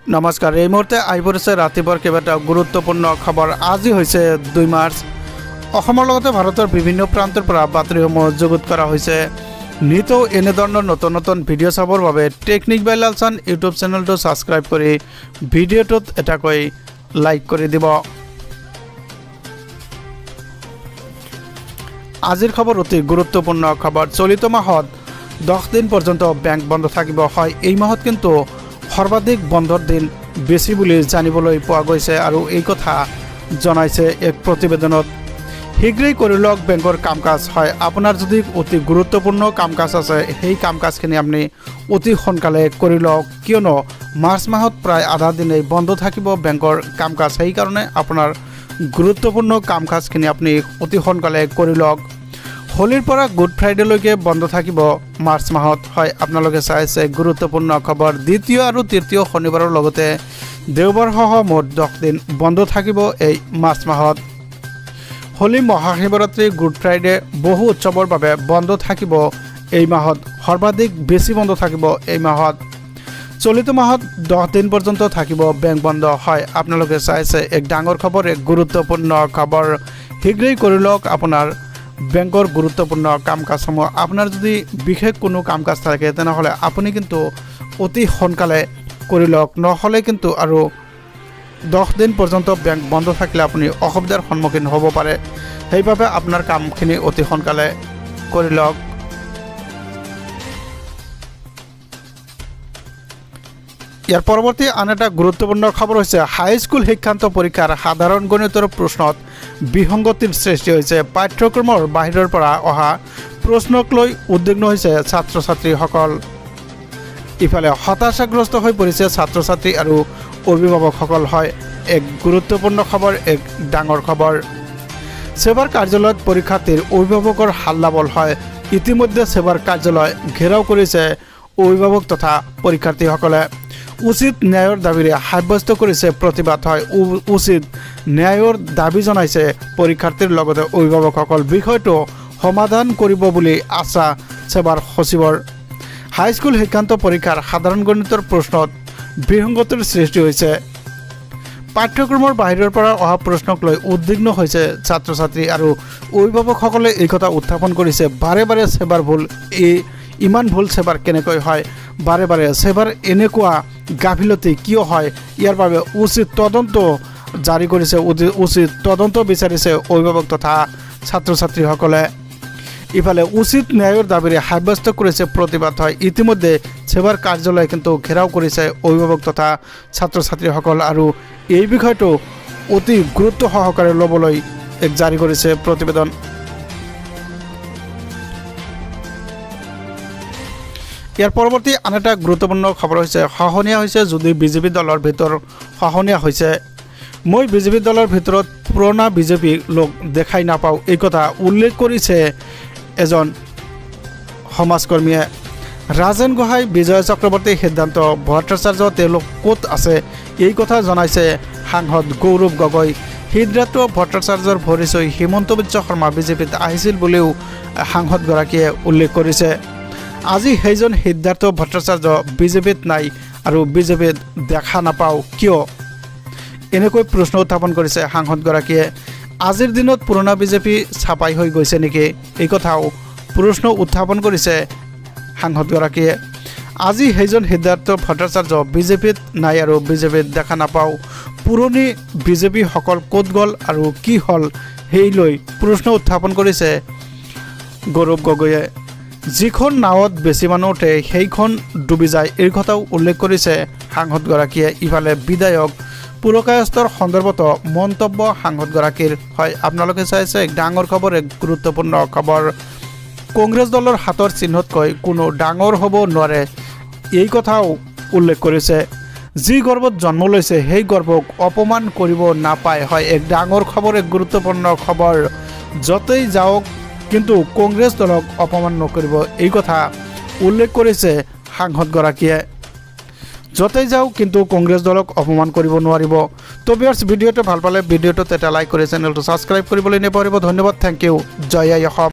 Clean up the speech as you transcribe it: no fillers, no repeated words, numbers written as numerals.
নমস্কাৰ এই মুহূৰ্তে আহি পৰিছে ৰাতিপুৱাৰ কেইবাটাও গুৰুত্বপূৰ্ণ খবৰ। আজি হৈছে 2 মাৰ্চ। অসমৰ লগতে ভাৰতৰ বিভিন্ন প্ৰান্তৰ পৰা বাতৰিসমূহ যুগুত কৰা হৈছে। নিতৌ এনেধৰণৰ নতুন নতুন ভিডিঅ' চাবৰ বাবে টেকনিক বাই লালচান ইউটিউব চেনেলটো ছাবস্ক্ৰাইব কৰি ভিডিঅ'টোত এটাকৈ লাইক কৰি দিব। আজিৰ খবৰ অতি গুৰুত্বপূৰ্ণ খবৰ। চলিত মাহত 10 দিন পৰ্যন্ত বেংক বন্ধ থাকিব। হয়, এই মাহত কিন্তু সৰ্বাধিক বন্ধৰ দিন বেছি বুলি জানিবলৈ পোৱা গৈছে আৰু এই কথা জনাইছে এক প্ৰতিবেদনত। শীঘ্ৰেই কৰি লওক বেংকৰ কাম কাজ। হয়, আপোনাৰ যদি অতি গুৰুত্বপূৰ্ণ কাম কাজ আছে সেই কাম কাজখিনি আপুনি অতি সোনকালে কৰি লওক, কিয়নো মাৰ্চ মাহত প্ৰায় আধা দিনেই বন্ধ থাকিব বেংকৰ কাম কাজ। সেইকাৰণে আপোনাৰ গুৰুত্বপূৰ্ণ কাম কাজখিনি আপুনি অতি সোনকালে কৰি লওক। হোলিৰ পৰা গুড ফ্ৰাইডেলৈকে বন্ধ থাকিব মাৰ্চ মাহত। হয়, আপোনালোকে চাইছে গুৰুত্বপূৰ্ণ খবৰ। দ্বিতীয় আৰু তৃতীয় শনিবাৰৰ লগতে দেওবাৰসহ মুঠ 10 দিন বন্ধ থাকিব এই মাৰ্চ মাহত। হোলী, মহাশিৱৰাত্ৰি, গুড ফ্ৰাইডে বহু উৎসৱৰ বাবে বন্ধ থাকিব এই মাহত। সৰ্বাধিক বেছি বন্ধ থাকিব এই মাহত। চলিত মাহত 10 দিন পৰ্যন্ত থাকিব বেংক বন্ধ। হয়, আপোনালোকে চাইছে এক ডাঙৰ খবৰ, এক গুৰুত্বপূৰ্ণ খবৰ। শীঘ্ৰেই কৰি লওক আপোনাৰ বেংকৰ গুৰুত্বপূৰ্ণ কাম কাজসমূহ। আপোনাৰ যদি বিশেষ কোনো কাম কাজ থাকে তেনেহ'লে আপুনি কিন্তু অতি সোনকালে কৰি লওক, নহ'লে কিন্তু আৰু 10 দিন পৰ্যন্ত বেংক বন্ধ থাকিলে আপুনি অসুবিধাৰ সন্মুখীন হ'ব পাৰে। সেইবাবে আপোনাৰ কামখিনি অতি সোনকালে কৰি লওক। ইয়াৰ পৰৱৰ্তী আন এটা গুৰুত্বপূৰ্ণ খবৰ হৈছে হাইস্কুল শিক্ষান্ত পৰীক্ষাৰ সাধাৰণ গণিতৰ প্ৰশ্নত বিসংগতিৰ সৃষ্টি হৈছে। পাঠ্যক্ৰমৰ বাহিৰৰ পৰা অহা প্ৰশ্নক লৈ উদ্বিগ্ন হৈছে ছাত্ৰ ছাত্ৰীসকল। ইফালে হতাশাগ্ৰস্ত হৈ পৰিছে ছাত্ৰ ছাত্ৰী আৰু অভিভাৱকসকল। হয়, এক গুৰুত্বপূৰ্ণ খবৰ, এক ডাঙৰ খবৰ। সেৱাৰ কাৰ্যালয়ত পৰীক্ষাৰ্থীৰ অভিভাৱকৰ হাল্লাবল। হয়, ইতিমধ্যে সেৱাৰ কাৰ্যালয় ঘেৰাও কৰিছে অভিভাৱক তথা পৰীক্ষাৰ্থীসকলে। উচিত ন্যায়ৰ দাবীৰে সাব্যস্ত কৰিছে প্ৰতিবাদ। হয়, উচিত ন্যায়ৰ দাবী জনাইছে পৰীক্ষাৰ্থীৰ লগতে অভিভাৱকসকল। বিষয়টো সমাধান কৰিব বুলি আশা সেৱাৰ সচিবৰ। হাইস্কুল শিক্ষান্ত পৰীক্ষাৰ সাধাৰণ গণিতৰ প্ৰশ্নত বিসংগতিৰ সৃষ্টি হৈছে। পাঠ্যক্ৰমৰ বাহিৰৰ পৰা অহা প্ৰশ্নক লৈ উদ্বিগ্ন হৈছে ছাত্ৰ ছাত্ৰী আৰু অভিভাৱকসকলে এই কথা উত্থাপন কৰিছে। বাৰে বাৰে সেৱাৰ ভুল, ইমান ভুল সেৱাৰ কেনেকৈ হয়? বাৰে বাৰে সেৱাৰ এনেকুৱা গাফিলতি কিয় হয়? ইয়াৰ বাবে উচিত তদন্ত জাৰি কৰিছে, উচিত তদন্ত বিচাৰিছে অভিভাৱক তথা ছাত্ৰ ছাত্ৰীসকলে। ইফালে উচিত ন্যায়ৰ দাবীৰে সাব্যস্ত কৰিছে প্ৰতিবাদ। হয়, ইতিমধ্যে সেৱাৰ কাৰ্যালয় কিন্তু ঘেৰাও কৰিছে অভিভাৱক তথা ছাত্ৰ ছাত্ৰীসকল আৰু এই বিষয়টো অতি গুৰুত্ব সহকাৰে ল'বলৈ এক জাৰি কৰিছে প্ৰতিবেদন। ইয়াৰ পৰৱৰ্তী আন এটা গুৰুত্বপূৰ্ণ খবৰ হৈছে খহনীয়া হৈছে যদি বিজেপি দলৰ ভিতৰত খহনীয়া হৈছে। মই বিজেপি দলৰ ভিতৰত পুৰণা বিজেপি লোক দেখাই নাপাওঁ, এই কথা উল্লেখ কৰিছে এজন সমাজকৰ্মীয়ে। ৰাজেন গোহাঁই, বিজয় চক্ৰৱৰ্তী, সিদ্ধান্ত ভট্টাচাৰ্য তেওঁলোক ক'ত আছে এই কথা জনাইছে সাংসদ গৌৰৱ গগৈ। সিদ্ধান্ত ভট্টাচাৰ্যৰ ভৰিছৈ হিমন্ত বিশ্ব শৰ্মা বিজেপিত আহিছিল বুলিও সাংসদগৰাকীয়ে উল্লেখ কৰিছে। আজি সেইজন সিদ্ধাৰ্থ ভট্টাচাৰ্য বিজেপিত নাই আৰু বিজেপিত দেখা নাপাওঁ কিয়? এনেকৈ প্ৰশ্ন উত্থাপন কৰিছে সাংসদগৰাকীয়ে। আজিৰ দিনত পুৰণা বিজেপি চাপাই হৈ গৈছে নেকি? এই কথাও প্ৰশ্ন উত্থাপন কৰিছে সাংসদগৰাকীয়ে। আজি সেইজন সিদ্ধাৰ্থ ভট্টাচাৰ্য বিজেপিত নাই আৰু বিজেপিত দেখা নাপাওঁ। পুৰণি বিজেপিসকল ক'ত গ'ল আৰু কি হ'ল সেই লৈ প্ৰশ্ন উত্থাপন কৰিছে গৌৰৱ গগৈয়ে। যিখন নাৱত বেছি মানুহ উঠে সেইখন ডুবি যায়, এই কথাও উল্লেখ কৰিছে সাংসদগৰাকীয়ে। ইফালে বিধায়ক পুৰকায়স্থৰ সন্দৰ্ভতো মন্তব্য সাংসদগৰাকীৰ। হয়, আপোনালোকে চাইছে এক ডাঙৰ খবৰ, এক গুৰুত্বপূৰ্ণ খবৰ। কংগ্ৰেছ দলৰ হাতৰ চিহ্নতকৈ কোনো ডাঙৰ হ'ব নোৱাৰে, এই কথাও উল্লেখ কৰিছে। যি গৰ্বত জন্ম লৈছে সেই গৰ্বক অপমান কৰিব নাপায়। হয়, এক ডাঙৰ খবৰ, এক গুৰুত্বপূৰ্ণ খবৰ। য'তেই যাওক কিন্তু কংগ্ৰেছ দলক অপমান নকৰিব, এই কথা উল্লেখ কৰিছে সাংসদগৰাকীয়ে। য'তেই যাওক কিন্তু কংগ্ৰেছ দলক অপমান কৰিব নোৱাৰিব। তো ভিউয়াৰ্স, ভিডিঅ'টো ভাল পালে ভিডিঅ'টোত এটা লাইক কৰি চেনেলটো ছাবস্ক্ৰাইব কৰিবলৈ নাপাহৰিব। ধন্যবাদ, থেংক ইউ, জয় আই অসম।